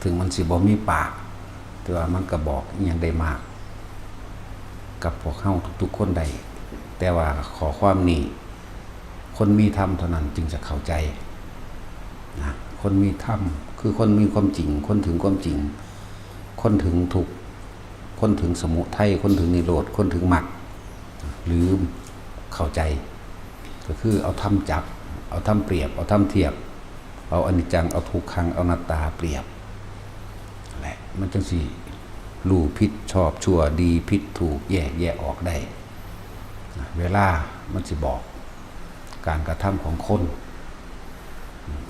ถึงมันสิบ่มีปากแต่ว่ามันก็บอกอหยังได้มากกับพวกเฮาทุกๆคนได้แต่ว่าขอความนี้คนมีธรรมเท่านั้นจึงจะเข้าใจนะคนมีธรรมคือคนมีความจริงคนถึงความจริงคนถึงทุกข์คนถึงสมุทัยคนถึงนิโรธคนถึงมรรคหรือเข้าใจก็คือเอาธรรมจับเอาธรรมเปรียบเอาธรรมเทียบเอาอนิจจังเอาทุกขังเอาอนัตตาเปรียบแหละมันจังสิรู้ผิดชอบชั่วดีผิดถูกแยกออกได้เวลามันสิบอกการกระทำของคน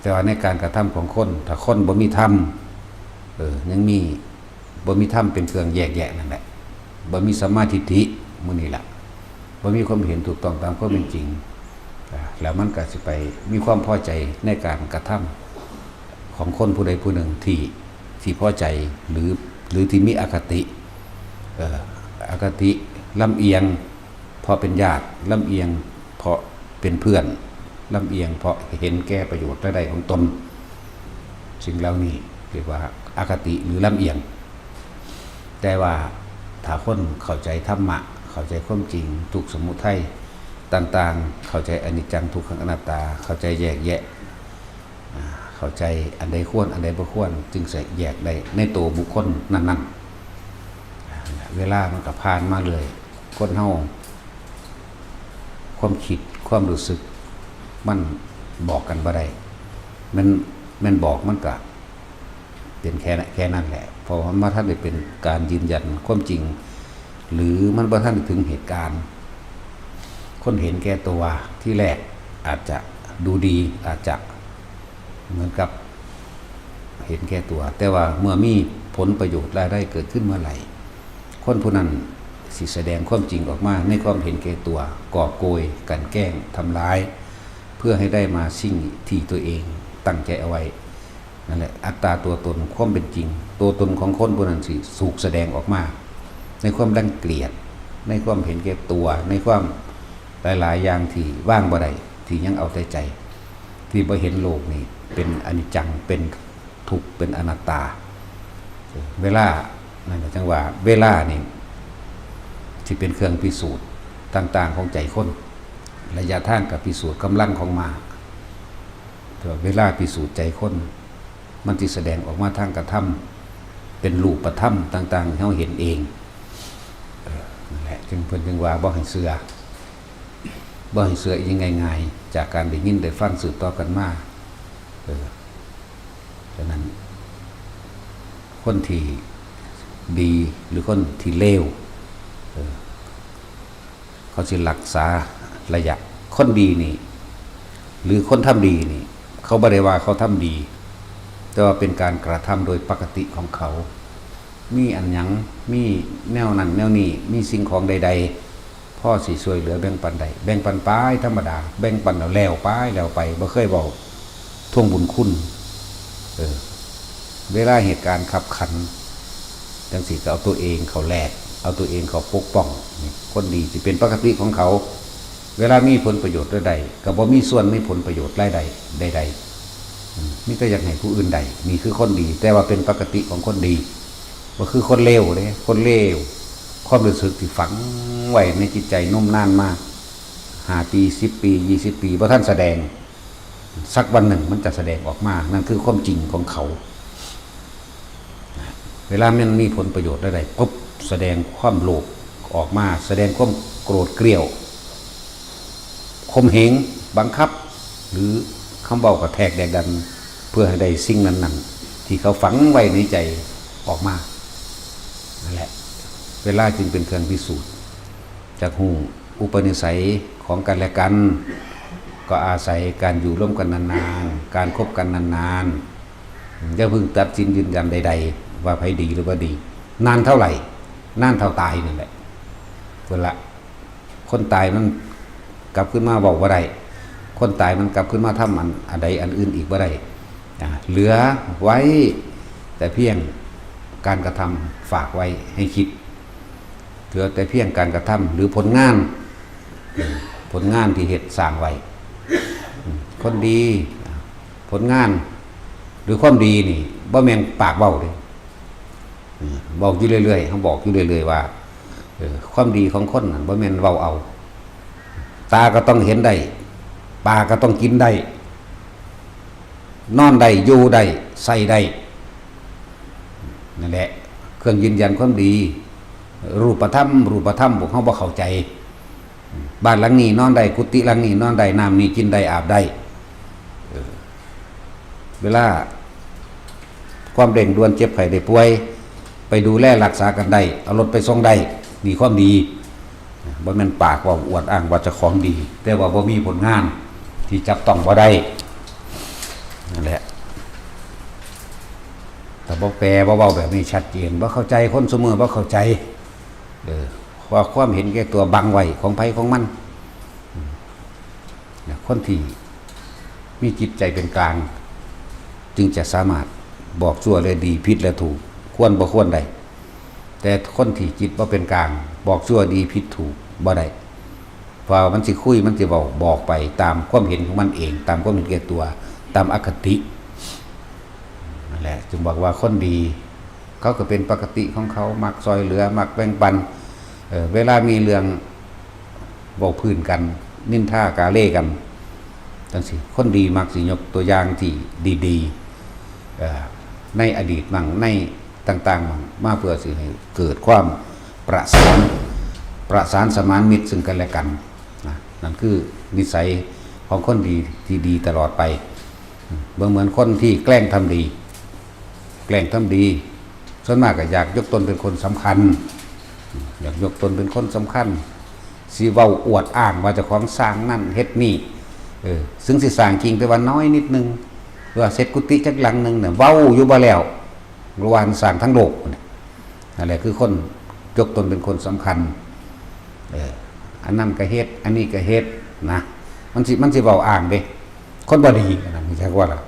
แต่ว่าในการกระทำของคนถ้าคนบ่มีธรรมยังมีบ่มีธรรมเป็นเครื่องแยกนั่นแหละบ่มีสัมมาทิฏฐิมื้อนี้ล่ะบ่มีความเห็นถูกต้องตามความเป็นจริงแล้วมันก็สิไปมีความพอใจในการกระทำของคนผู้ใดผู้หนึ่งที่พอใจหรือที่มีอคติอคติลำเอียงเพราะเป็นญาติลำเอียงเพราะเป็นเพื่อนลำเอียงเพราะเห็นแก่ประโยชน์ใดๆของตนสิ่งเหล่านี้เรียกว่าอคติหรือลำเอียงแต่ว่าถ้าคนเข้าใจธรรมะเข้าใจความจริงทุกสมุทัยต่างๆเข้าใจอนิจจังทุกขังอนัตตาเข้าใจแยกแยะเข้าใจอันใดควรอันใดบ่ควรจึงจะแยกได้ในตัวบุคคลนั้นๆเวลามันก็ผ่านมาเลยคนเฮาความคิดความรู้สึกมันบอกกันบ่ได้มันบอกมันก็เป็นแค่นั้นแหละเพราะว่าท่านได้เป็นการยืนยันความจริงหรือมันบ่ท่านถึงเหตุการณ์คนเห็นแก่ตัวที่แรกอาจจะดูดีอาจจะเหมือนกับเห็นแก่ตัวแต่ว่าเมื่อมีผลประโยชน์รายได้เกิดขึ้นเมื่อไหร่คนผู้นั้นสิแสดงความจริงออกมาในความเห็นแก่ตัวก่อโกยกันแกล้งทำร้ายเพื่อให้ได้มาสิ่งที่ตัวเองตั้งใจเอาไว้นั่นแหละอัตตาตัวตนความเป็นจริงตัวตนของคนผู้นั้นสิสูกแสดงออกมาในความรังเกียจในความเห็นแก่ตัวในความหลายๆอย่างที่ว่างบ่ได้ที่ยังเอาแต่ใจที่บ่เห็นโลกนี่เป็นอนิจจังเป็นทุกข์เป็นอนัตตาเวลานั่นก็จังว่าเวลานี่ที่เป็นเครื่องพิสูจน์ต่างๆของใจคนระยะทางกับพิสูจน์กำลังของมาแต่เวลาพิสูจน์ใจคนมันที่แสดงออกมาทางกระทำเป็นรูปธรรมต่างๆที่เราเห็นเองนั่นแหละจึงเพิ่นจึงว่าบ่ให้เชื่อยังง่ายๆจากการได้ยินได้ฟังสืบต่อกันมาฉะนั้นคนที่ดีหรือคนที่เลวเขาสิรักษาระยะคนดีนี่หรือคนทำดีนี่เขาบ่ได้ว่าเขาทำดีแต่ว่าเป็นการกระทำโดยปกติของเขามีอันหยังมีแนวนั้นแนวนี้มีสิ่งของใดๆพ่อสิช่วยเหลือแบ่งปันใดแบ่งปันไปธรรมดาแบ่งปันแล้วไปบ่เคยเว้าทวงบุญคุณเวลาเหตุการณ์ขับขันจังสิก็เอาตัวเองเขาแลกเอาตัวเองเขาปกป้องคนดีสิเป็นปกติของเขาเวลามีผลประโยชน์ใดก็บ่มีส่วนมีผลประโยชน์ใดนี่ก็อยากให้ผู้อื่นใดนี่คือคนดีแต่ว่าเป็นปกติของคนดีบ่คือคนเลวเลยคนเลวความรู้สึกที่ฝังไว้ในจิตใจนุ่มนานมาก5 ปี10 ปี20 ปีบ่ทันแสดงสักวันหนึ่งมันจะแสดงออกมานั่นคือความจริงของเขาเวลามันมีผลประโยชน์ใดปุ๊บแสดงความโลภออกมาแสดงความโกรธเกรี้ยวข่มเหงบังคับหรือคำบอกกับแทกแดกดันเพื่อให้ได้สิ่งนั้นๆที่เขาฝังไว้ในใจออกมานั่นแหละเวลาจึงเป็นเครื่องพิสูจน์จากหูอุปนิสัยของกันและกันก็อาศัยการอยู่ร่วมกันนานๆการคบกันนานๆอย่าเพิ่งตัดสินยืนยันใดๆว่าใครดีหรือว่าดีนานเท่าไหร่นานเท่าตายนั่นแหละเวลาคนตายมันกลับขึ้นมาบอกว่าได้คนตายมันกลับขึ้นมาทำอันใดอันอื่นอีกว่าได้เหลือไว้แต่เพียงการกระทำฝากไว้ให้คิดเหลือแต่เพียงการกระทำหรือผลงานที่เหตุสร้างไว้คนดีผลงาน หรือความดีนี่บ่แม่นปากเว้าเด้บอกอยู่เรื่อยๆเขาบอกอยู่เรื่อยๆว่าความดีของคนนั่นบ่แม่นเว้าเอาตาก็ต้องเห็นได้ปากก็ต้องกินได้นอนได้อยู่ได้ใส่ได้นั่นแหละเครื่องยืนยันความดีรูปธรรมพวกเขาบ่เข้าใจบ้านหลังนี้นอนได้กุฏิหลังนี้นอนได้น้ำนี้กินได้อาบได้เวลาความเร่งด่วนเจ็บไข้ได้ป่วยไปดูแลรักษากันได้เอารถไปส่งได้มีความดีบ่แม่นปากว่าอวดอ้างว่าเจ้าของดีแต่ว่าบ่มีผลงานที่จับต้องบ่ได้นั่นแหละแต่บ่แปลบ่เว้าแบบนี้ชัดเจนบ่เข้าใจคนซุมื้อบ่เข้าใจว่าความเห็นแก่ตัวบังไว้ของไผของมันคนที่มีจิตใจเป็นกลางจึงจะสามารถบอกชั่วและดีผิดและถูกควรบ่ควรได้แต่คนที่จิตบ่เป็นกลางบอกชั่วดีผิดถูกบ่ได้เพราะมันสิคุยมันสิบอกไปตามความเห็นของมันเองตามความเห็นแก่ตัวตามอคตินั่นแหละจึงบอกว่าคนดีเขาก็เป็นปกติของเขามักซอยเหลือมักแบ่งปันเวลามีเรื่องเว้าพื้นกันนินทากาเล่กันจังซี่คนดีมักสิยกตัวอย่างที่ดีๆในอดีตมั่งในต่างๆมั่งมาเพื่อสิให้เกิดความประสานสมานมิตรซึ่งกันและกันนั่นคือนิสัยของคนดีที่ดีตลอดไปเหมือนคนที่แกล้งทำดีส่วนมากก็อยากยกตนเป็นคนสำคัญอยากยกตนเป็นคนสำคัญสิเว้าอวดอ้างว่าเจ้าของสร้างนั่นเฮ็ดนี่ซึ่งสิสร้างจริงแต่ว่าน้อยนิดนึงว่าเสร็จกุฏิจักหลังนึงเนี่ยเว้าอยู่บ่แล้วระหว่างสร้างทั้งโลกนั่นแหละคือคนยกตนเป็นคนสำคัญอันนั้นก็เฮ็ดอันนี้ก็เฮ็ดนะมันสิเว้าอ้างเด้คนบ่ดีนั่นไม่ใช่ว่าล่ะ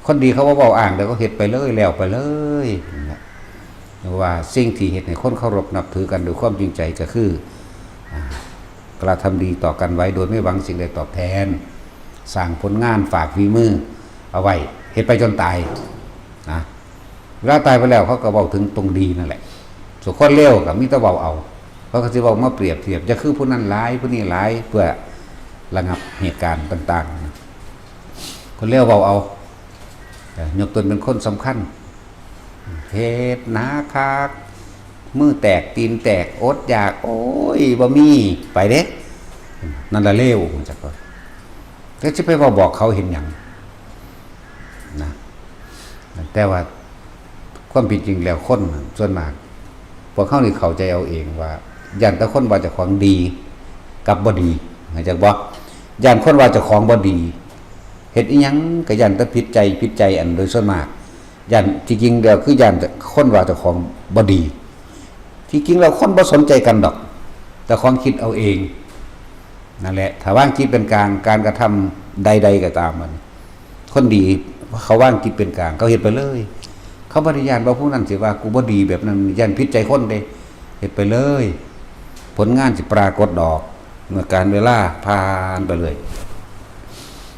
คนดีเขาว่าเว้าอ้างแล้วก็เฮ็ดไปเลยแล้วไปเลยว่าสิ่งที่เฮ็ดให้คนเคารพนับถือกันด้วยความจริงใจก็คือกระทำดีต่อกันไว้โดยไม่หวังสิ่งใดตอบแทนสร้างผลงานฝากฝีมือเอาไว้เฮ็ดไปจนตายนะเวลาตายไปแล้วเขาก็เว้าถึงตรงดีนั่นแหละส่วนคนเลวก็มีแต่เว้าเอาเขาก็สิเว้ามาเปรียบเทียบจะคือผู้นั้นร้ายผู้นี้ร้ายเพื่อระงับเหตุการณ์ต่างๆคนเลวเว้าเอายกตนเป็นคนสำคัญเหตุนาคากมือแตกตีนแตกอดอยากโอ้ยบ่มีไปเด้นั่นละเลวจักก็แล้วจะไปบอกเขาเห็นหยังนะแต่ว่าความเป็นจริงแล้วคนส่วนมากพวกเขานี่เข้าใจเอาเองว่าย่านแต่คนว่าเจ้าของดีกับบ่ดีเข้าใจบ่ย่านคนว่าเจ้าของบ่ดีเฮ็ดอีหยังก็ย่านแต่ผิดใจอันโดยส่วนมากย่านจริงๆแล้วคือย่านแต่คนว่าเจ้าของบ่ดีที่จริงแล้วคนบ่สนใจกันดอกแต่ของคิดเอาเองนั่นแหละถ้าว่างจิตเป็นกลางการกระทำใดๆก็ตามมันคนดีเขาว่างจิตเป็นกลางเขาเฮ็ดไปเลยเขาบ่ได้ย่านว่าผู้นั้นสิว่ากูบ่ดีแบบนั้นย่านผิดใจคนเด้เฮ็ดไปเลยผลงานสิปรากฏดอกเมื่อการเวลาผ่านไปเลย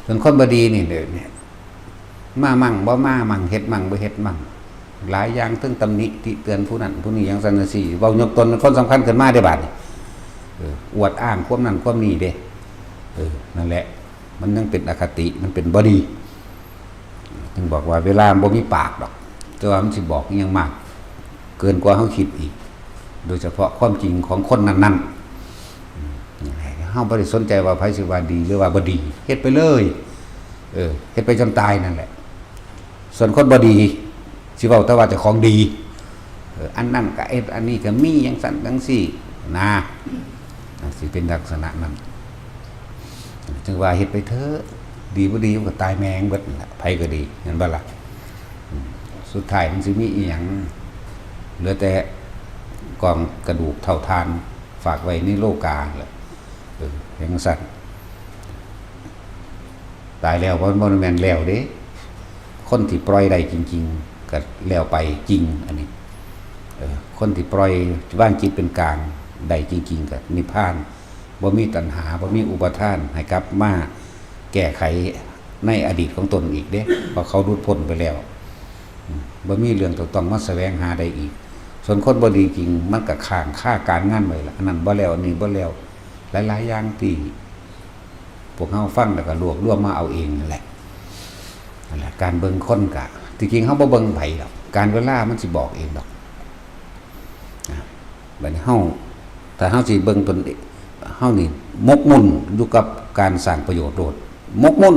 ส่วนคนบ่ดีนี่เด้อเนี่ยมามั่งบ่มามั่งเฮ็ดมั่งบ่เฮ็ดมั่งหลายอย่างถึงตำหนิติเตือนผู้นั้นผู้นี้อย่างซั่นจังซี่เว้ายกตนเป็นคนสำคัญขึ้นมาได้บาดนี้อวดอ้างความนั้นความนี้เด้นั่นแหละมันยังเป็นอคติมันเป็นบ่ดีจึงบอกว่าเวลาบ่มีปากดอกแต่ว่ามันสิบอกอีหยังมากเกินกว่าเฮาคิดอีกโดยเฉพาะความจริงของคนนั้นๆเฮาบ่ได้สนใจว่าไผสิว่าดีหรือว่าบ่ดีเฮ็ดไปเลยเฮ็ดไปจนตายนั่นแหละส่วนคนบ่ดีสิเว้าแต่ว่าเจ้าของดีอันนั้นก็อันนี้ก็มีอย่างซั่นจังซี่นะสิเป็นลักษณะนั้นจึงว่าเฮ็ดไปเถอะดีบ่ดีมันก็ตายแมงเบิดนั่นแหละไผก็ดีเห็นบ่ล่ะสุดท้ายมันสิมีอีหยังเหลือแต่กองกระดูกเท่าทานฝากไว้ในโลกาแหละอย่างซั่นตายแล้วบ่แม่นแล้วเด้คนที่ปล่อยได้จริงๆก็แล้วไปจริงอันนี้คนที่ปล่อยว่างจิตเป็นกลางได้จริงๆก็นิพพานบ่มีตัณหาบ่มีอุปาทานให้กลับมาแก้ไข ในอดีตของตนอีกเด้เพราะเขาหลุดพ้นไปแล้วบ่มีเรื่องต้องมาแสวงหาได้อีกส่วนคนบ่ดีจริงมันก็ค้างค่าการงานไว้ล่ะอันนั้นบ่แล้วอันนี้บ่แล้วหลายๆอย่างที่พวกเฮาฟังแล้วก็รวบรวมมาเอาเองนั่นแหละการเบิ่งคนกะที่จริงเฮาบ่เบิ่งไผดอกการเวลามันสิบอกเองดอกบัดนี้เฮาถ้าเฮาสิเบิ่งตนเองเฮานี่มกมุ่นอยู่กับการสร้างประโยชน์โดดมกมุ่น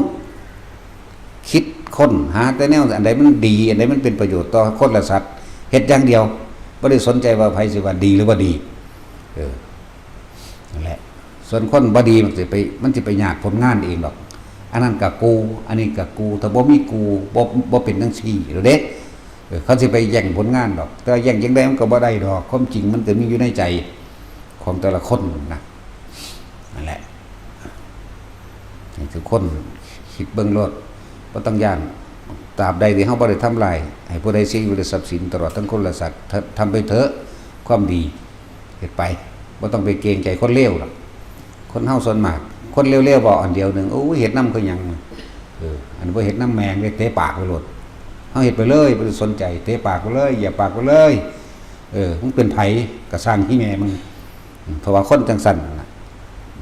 คิดค้นหาแต่แนวอันใดมันดีอันใดมันเป็นประโยชน์ต่อคนและสัตว์เฮ็ดอย่างเดียวบ่ได้สนใจว่าไผสิว่าดีหรือบ่ดีนั่นแหละส่วนคนบ่ดีมันสิไปยากผลงานเองดอกอันนั้นก็กูอันนี้ก็กูถ้าบ่มีกูบ่เป็นจังซี่เด้เขาสิไปแย่งผลงานดอกแต่แย่งจังได๋มันก็บ่ได้ดอกความจริงมันก็มีอยู่ในใจของแต่ละคนนะนั่นแหละทุกคนคิดเบิ่งโลดบ่ต้องย่านตราบใดที่เฮาบ่ได้ทำลายให้ผู้ใดเสียอยู่ในทรัพย์สินตลอดทั้งคนและสัตว์ทำไปเถอะความดีเฮ็ดไปบ่ต้องไปเกรงใจคนเลวหรอกคนเฮาส่วนมากคนเลวๆบ่อันเดียวนึงโอ้เฮ็ดนำคือหยังอันบ่เฮ็ดนำแมงเลยเตะปากไปโลดเฮาเฮ็ดไปเลยบ่ได้สนใจเตะปากไปเลยเหยียบปากไปเลยมึงเป็นไผก็สร้างที่แม่มึงเพราะว่าคนจังซั่นน่ะ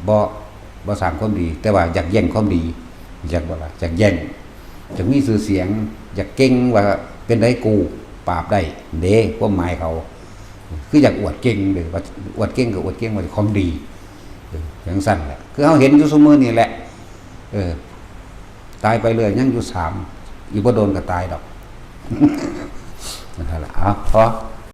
บ่สร้างความดีแต่ว่าอยากแย่งความดีอยากบ่ล่ะอยากแย่งอยากมีชื่อเสียงอยากเก่งว่าเป็นได้กูปราบได้เด้ความหมายเขาคืออยากอวดเก่งเด้ว่าอวดเก่งก็อวดเก่งว่าความดีจังซั่นแหละคือเฮาเห็นอยู่ซุมื้อนี่แหละตายไปเลยยังอยู่3อีกบ่โดนก็ตายดอกนั่นแหละพอ